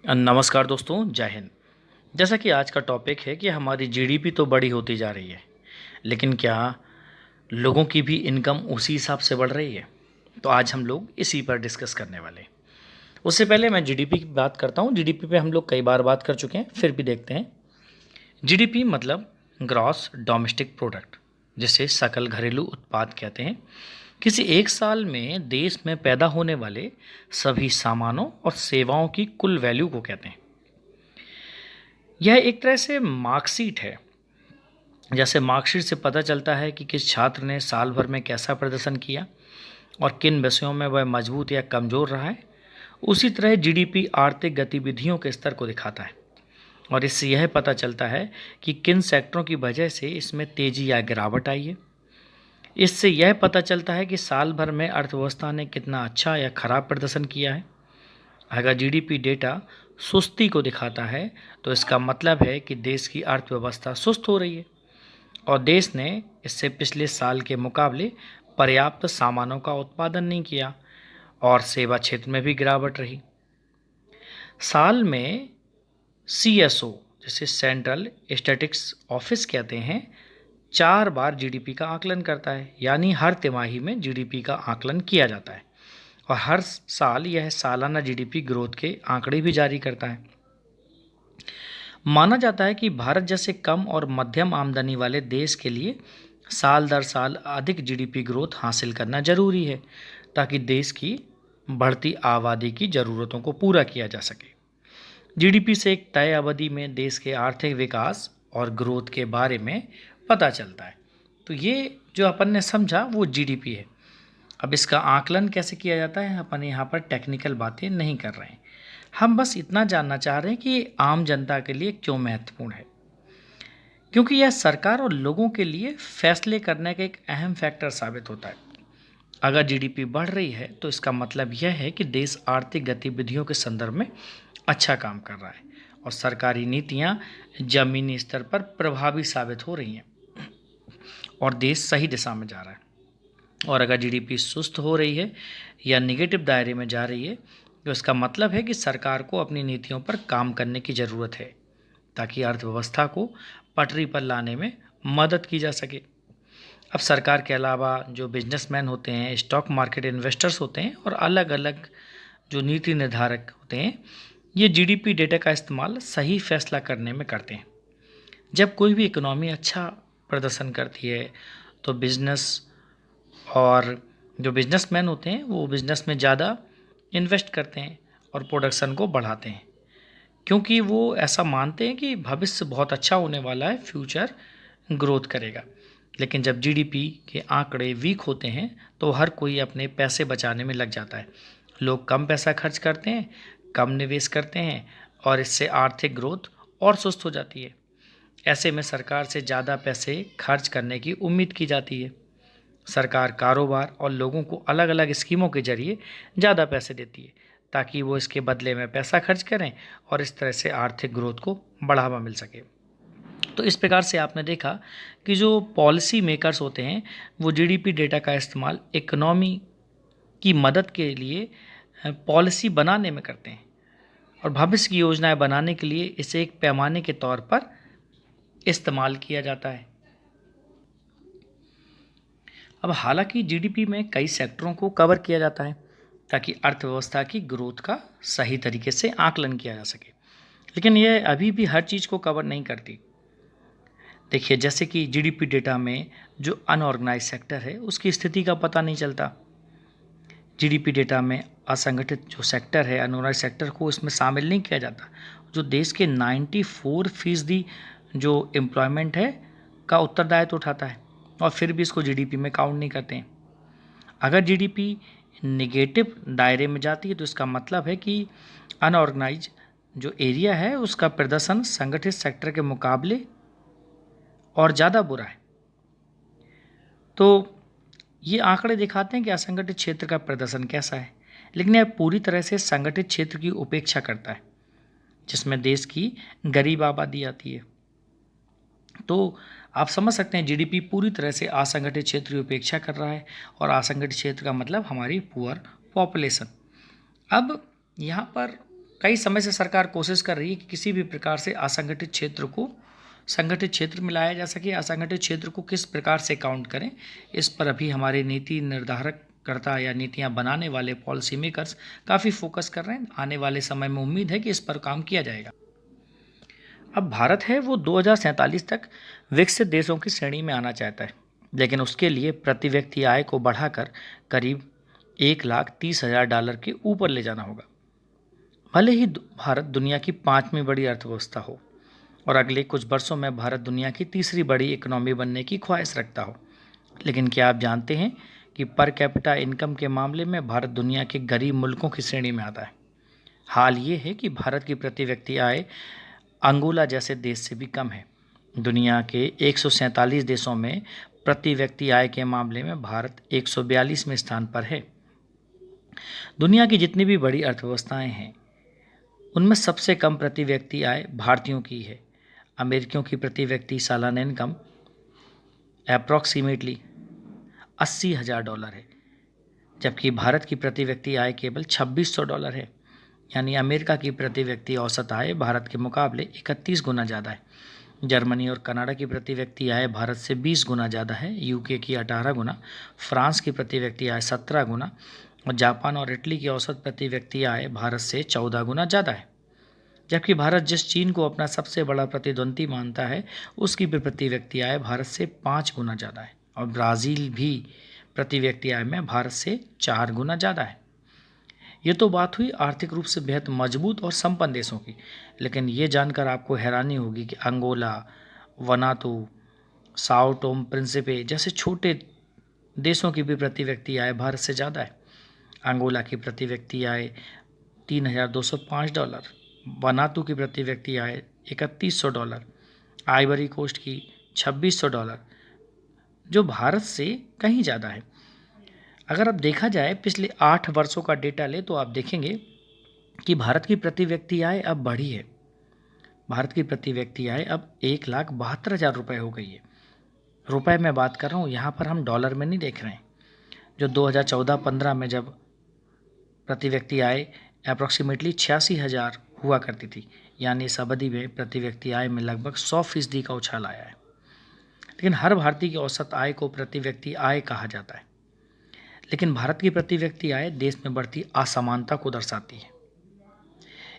नमस्कार दोस्तों, जय हिंद। जैसा कि आज का टॉपिक है कि हमारी जीडीपी तो बड़ी होती जा रही है, लेकिन क्या लोगों की भी इनकम उसी हिसाब से बढ़ रही है? तो आज हम लोग इसी पर डिस्कस करने वाले हैं। उससे पहले मैं जीडीपी की बात करता हूँ। जीडीपी पे हम लोग कई बार बात कर चुके हैं, फिर भी देखते हैं। जीडीपी मतलब ग्रॉस डोमेस्टिक प्रोडक्ट, जिसे सकल घरेलू उत्पाद कहते हैं। किसी एक साल में देश में पैदा होने वाले सभी सामानों और सेवाओं की कुल वैल्यू को कहते हैं। यह एक तरह से मार्कशीट है। जैसे मार्कशीट से पता चलता है कि किस छात्र ने साल भर में कैसा प्रदर्शन किया और किन विषयों में वह मजबूत या कमज़ोर रहा है, उसी तरह जीडीपी आर्थिक गतिविधियों के स्तर को दिखाता है। और इससे यह पता चलता है कि किन सेक्टरों की वजह से इसमें तेज़ी या गिरावट आई है। इससे यह पता चलता है कि साल भर में अर्थव्यवस्था ने कितना अच्छा या खराब प्रदर्शन किया है। अगर जीडीपी डेटा सुस्ती को दिखाता है, तो इसका मतलब है कि देश की अर्थव्यवस्था सुस्त हो रही है और देश ने इससे पिछले साल के मुकाबले पर्याप्त सामानों का उत्पादन नहीं किया और सेवा क्षेत्र में भी गिरावट रही। साल में सीएसओ, जिसे सेंट्रल स्टैटिस्टिक्स ऑफिस कहते हैं, 4 बार जीडीपी का आकलन करता है। यानी हर तिमाही में जीडीपी का आकलन किया जाता है और हर साल यह सालाना जीडीपी ग्रोथ के आंकड़े भी जारी करता है। माना जाता है कि भारत जैसे कम और मध्यम आमदनी वाले देश के लिए साल दर साल अधिक जीडीपी ग्रोथ हासिल करना जरूरी है, ताकि देश की बढ़ती आबादी की ज़रूरतों को पूरा किया जा सके। जीडीपी से एक तय अवधि में देश के आर्थिक विकास और ग्रोथ के बारे में पता चलता है। तो ये जो अपन ने समझा वो जीडीपी है। अब इसका आकलन कैसे किया जाता है, अपन यहाँ पर टेक्निकल बातें नहीं कर रहे हैं। हम बस इतना जानना चाह रहे हैं कि ये आम जनता के लिए क्यों महत्वपूर्ण है, क्योंकि यह सरकार और लोगों के लिए फैसले करने का एक अहम फैक्टर साबित होता है। अगर जीडीपी बढ़ रही है तो इसका मतलब यह है कि देश आर्थिक गतिविधियों के संदर्भ में अच्छा काम कर रहा है और सरकारी नीतियां जमीनी स्तर पर प्रभावी साबित हो रही हैं और देश सही दिशा में जा रहा है। और अगर जीडीपी सुस्त हो रही है या निगेटिव दायरे में जा रही है, तो इसका मतलब है कि सरकार को अपनी नीतियों पर काम करने की ज़रूरत है, ताकि अर्थव्यवस्था को पटरी पर लाने में मदद की जा सके। अब सरकार के अलावा जो बिजनेसमैन होते हैं, स्टॉक मार्केट इन्वेस्टर्स होते हैं और अलग अलग जो नीति निर्धारक होते हैं, ये जीडीपी डेटा का इस्तेमाल सही फैसला करने में करते हैं। जब कोई भी इकोनॉमी अच्छा प्रदर्शन करती है, तो बिजनेस और जो बिजनेसमैन होते हैं वो बिजनेस में ज़्यादा इन्वेस्ट करते हैं और प्रोडक्शन को बढ़ाते हैं, क्योंकि वो ऐसा मानते हैं कि भविष्य बहुत अच्छा होने वाला है, फ्यूचर ग्रोथ करेगा। लेकिन जब जीडीपी के आंकड़े वीक होते हैं, तो हर कोई अपने पैसे बचाने में लग जाता है। लोग कम पैसा खर्च करते हैं, कम निवेश करते हैं और इससे आर्थिक ग्रोथ और सुस्त हो जाती है। ऐसे में सरकार से ज़्यादा पैसे खर्च करने की उम्मीद की जाती है। सरकार कारोबार और लोगों को अलग अलग स्कीमों के जरिए ज़्यादा पैसे देती है, ताकि वो इसके बदले में पैसा खर्च करें और इस तरह से आर्थिक ग्रोथ को बढ़ावा मिल सके। तो इस प्रकार से आपने देखा कि जो पॉलिसी मेकर्स होते हैं वो जीडीपी डेटा का इस्तेमाल इकोनॉमी की मदद के लिए पॉलिसी बनाने में करते हैं और भविष्य की योजनाएं बनाने के लिए इसे एक पैमाने के तौर पर इस्तेमाल किया जाता है। अब हालांकि जीडीपी में कई सेक्टरों को कवर किया जाता है, ताकि अर्थव्यवस्था की ग्रोथ का सही तरीके से आकलन किया जा सके, लेकिन यह अभी भी हर चीज़ को कवर नहीं करती। देखिए, जैसे कि जीडीपी डेटा में जो अनऑर्गेनाइज सेक्टर है उसकी स्थिति का पता नहीं चलता। जीडीपी डेटा में असंगठित जो सेक्टर है, अनऑर्गेनाइज सेक्टर को इसमें शामिल नहीं किया जाता, जो देश के 94% जो एम्प्लॉयमेंट है का उत्तरदायित्व उठाता है, और फिर भी इसको जीडीपी में काउंट नहीं करते हैं। अगर जीडीपी निगेटिव दायरे में जाती है, तो इसका मतलब है कि अनऑर्गेनाइज जो एरिया है उसका प्रदर्शन संगठित सेक्टर के मुकाबले और ज़्यादा बुरा है। तो ये आंकड़े दिखाते हैं कि असंगठित क्षेत्र का प्रदर्शन कैसा है, लेकिन यह पूरी तरह से संगठित क्षेत्र की उपेक्षा करता है, जिसमें देश की गरीब आबादी आती है। तो आप समझ सकते हैं जीडीपी पूरी तरह से असंगठित क्षेत्र की उपेक्षा कर रहा है, और असंगठित क्षेत्र का मतलब हमारी पुअर पॉपुलेशन। अब यहाँ पर कई समय से सरकार कोशिश कर रही है कि किसी भी प्रकार से असंगठित क्षेत्र को संगठित क्षेत्र में लाया जा सके। असंगठित क्षेत्र को किस प्रकार से काउंट करें, इस पर अभी हमारे नीति निर्धारक करता या नीतियां बनाने वाले पॉलिसी मेकर्स काफ़ी फोकस कर रहे हैं। आने वाले समय में उम्मीद है कि इस पर काम किया जाएगा। अब भारत है वो 2047 तक विकसित देशों की श्रेणी में आना चाहता है, लेकिन उसके लिए प्रति व्यक्ति आय को बढ़ाकर करीब $1,30,000 के ऊपर ले जाना होगा। भले ही भारत दुनिया की 5वीं बड़ी अर्थव्यवस्था हो और अगले कुछ वर्षों में भारत दुनिया की तीसरी बड़ी इकोनॉमी बनने की ख्वाहिश रखता हो, लेकिन क्या आप जानते हैं कि पर कैपिटा इनकम के मामले में भारत दुनिया के गरीब मुल्कों की श्रेणी में आता है। हाल ये है कि भारत की प्रति व्यक्ति आय अंगोला जैसे देश से भी कम है। दुनिया के 147 देशों में प्रति व्यक्ति आय के मामले में भारत 142वें स्थान पर है। दुनिया की जितनी भी बड़ी अर्थव्यवस्थाएं हैं उनमें सबसे कम प्रति व्यक्ति आय भारतीयों की है। अमेरिकियों की प्रति व्यक्ति सालाना इनकम अप्रॉक्सीमेटली $80,000 है, जबकि भारत की प्रति व्यक्ति आय केवल $2,600 है। यानी अमेरिका की प्रति व्यक्ति औसत आय भारत के मुकाबले 31 गुना ज़्यादा है। जर्मनी और कनाडा की प्रति व्यक्ति आय भारत से 20 गुना ज़्यादा है, यूके की 18 गुना, फ्रांस की प्रति व्यक्ति आय 17 गुना और जापान और इटली की औसत प्रति व्यक्ति आय भारत से 14 गुना ज़्यादा है। जबकि भारत जिस चीन को अपना सबसे बड़ा प्रतिद्वंदी मानता है उसकी भी प्रति व्यक्ति आय भारत से 5 गुना ज़्यादा है और ब्राज़ील भी प्रति व्यक्ति आय में भारत से 4 गुना ज़्यादा है। ये तो बात हुई आर्थिक रूप से बेहद मजबूत और संपन्न देशों की, लेकिन ये जानकर आपको हैरानी होगी कि Angola, Vanuatu, Sao Tomé Principe जैसे छोटे देशों की भी प्रति व्यक्ति आय भारत से ज़्यादा है। अंगोला की प्रति व्यक्ति आय $3,205, वनातू की प्रति व्यक्ति आय $3,100, आइवरी कोस्ट की $2,600, जो भारत से कहीं ज़्यादा है। अगर अब देखा जाए पिछले 8 वर्षों का डेटा ले तो आप देखेंगे कि भारत की प्रति व्यक्ति आय अब बढ़ी है। भारत की प्रति व्यक्ति आय अब 1,72,000 रुपये हो गई है। रुपए में बात कर रहा हूँ, यहाँ पर हम डॉलर में नहीं देख रहे हैं। जो 2014-15 में जब प्रति व्यक्ति आय अप्रॉक्सीमेटली 86,000 हुआ करती थी, यानी इस अवधि में प्रति व्यक्ति आय में लगभग 100% का उछाल आया है। लेकिन हर भारतीय की औसत आय को प्रति व्यक्ति आय कहा जाता है, लेकिन भारत की प्रति व्यक्ति आय देश में बढ़ती असमानता को दर्शाती है।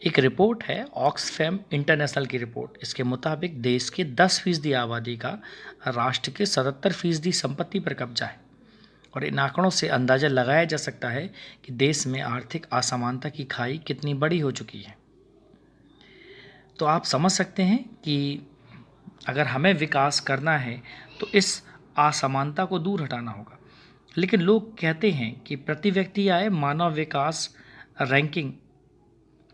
एक रिपोर्ट है ऑक्सफैम इंटरनेशनल की रिपोर्ट, इसके मुताबिक देश के 10% आबादी का राष्ट्र के 77% संपत्ति पर कब्जा है और इन आंकड़ों से अंदाजा लगाया जा सकता है कि देश में आर्थिक असमानता की खाई कितनी बड़ी हो चुकी है। तो आप समझ सकते हैं कि अगर हमें विकास करना है तो इस असमानता को दूर हटाना होगा। लेकिन लोग कहते हैं कि प्रति व्यक्ति आय मानव विकास रैंकिंग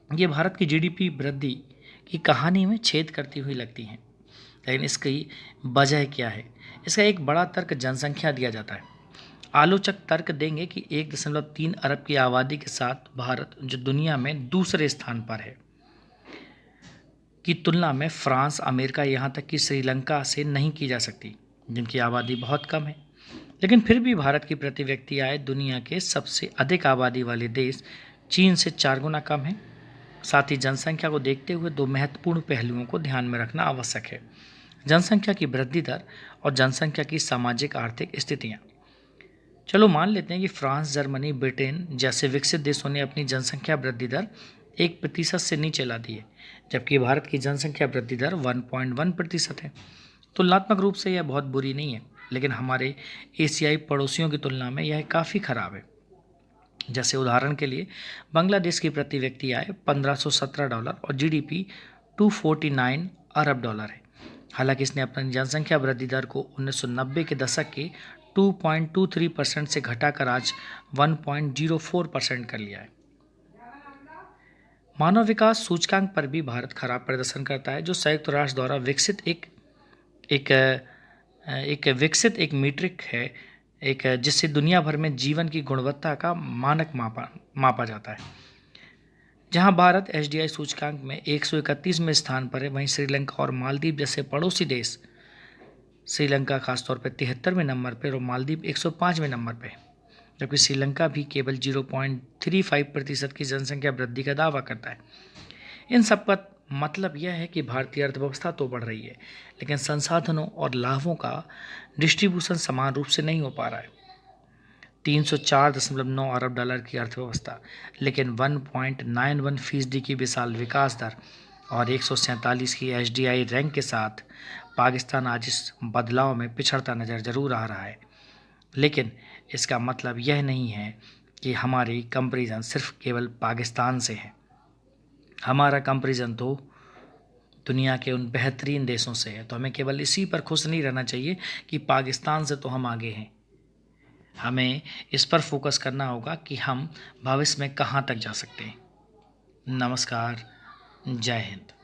ये भारत की जीडीपी वृद्धि की कहानी में छेद करती हुई लगती हैं, लेकिन इसकी वजह क्या है? इसका एक बड़ा तर्क जनसंख्या दिया जाता है। आलोचक तर्क देंगे कि 1.3 अरब की आबादी के साथ भारत, जो दुनिया में दूसरे स्थान पर है, की तुलना में फ्रांस, अमेरिका, यहाँ तक कि श्रीलंका से नहीं की जा सकती, जिनकी आबादी बहुत कम है। लेकिन फिर भी भारत की प्रति व्यक्ति आय दुनिया के सबसे अधिक आबादी वाले देश चीन से 4 गुना कम है। साथ ही जनसंख्या को देखते हुए 2 महत्वपूर्ण पहलुओं को ध्यान में रखना आवश्यक है: जनसंख्या की वृद्धि दर और जनसंख्या की सामाजिक आर्थिक स्थितियाँ। चलो मान लेते हैं कि फ्रांस, जर्मनी, ब्रिटेन जैसे विकसित देशों ने अपनी जनसंख्या वृद्धि दर 1% से नीचे ला दी है, जबकि भारत की जनसंख्या वृद्धि दर 1.1% है। तुलनात्मक रूप से यह बहुत बुरी नहीं है, लेकिन हमारे एशियाई पड़ोसियों की तुलना में यह काफ़ी खराब है। जैसे उदाहरण के लिए बांग्लादेश की प्रति व्यक्ति आय $1,517 और जीडीपी $249 अरब है। हालांकि इसने अपनी जनसंख्या वृद्धि दर को 1990 के दशक के 2.23% से घटाकर आज 1.04% कर लिया है। मानव विकास सूचकांक पर भी भारत खराब प्रदर्शन करता है, जो संयुक्त राष्ट्र द्वारा विकसित एक मीट्रिक है, जिससे दुनिया भर में जीवन की गुणवत्ता का मानक मापा जाता है। जहां भारत एसडीआई सूचकांक में 131वें स्थान पर है, वहीं श्रीलंका और मालदीव जैसे पड़ोसी देश, श्रीलंका खासतौर पर 73वें नंबर पर और मालदीव 105वें नंबर पर है। जबकि श्रीलंका भी केवल 0.35% की जनसंख्या वृद्धि का दावा करता है। इन सब का मतलब यह है कि भारतीय अर्थव्यवस्था तो बढ़ रही है, लेकिन संसाधनों और लाभों का डिस्ट्रीब्यूशन समान रूप से नहीं हो पा रहा है। 304.9 अरब डॉलर की अर्थव्यवस्था, लेकिन 1.91% की विशाल विकास दर और 147 की HDI रैंक के साथ पाकिस्तान आज इस बदलाव में पिछड़ता नजर जरूर आ रहा है। लेकिन इसका मतलब यह नहीं है कि हमारी कंपैरिजन सिर्फ केवल पाकिस्तान से है। हमारा कंपैरिजन तो दुनिया के उन बेहतरीन देशों से है। तो हमें केवल इसी पर खुश नहीं रहना चाहिए कि पाकिस्तान से तो हम आगे हैं। हमें इस पर फोकस करना होगा कि हम भविष्य में कहाँ तक जा सकते हैं। नमस्कार, जय हिंद।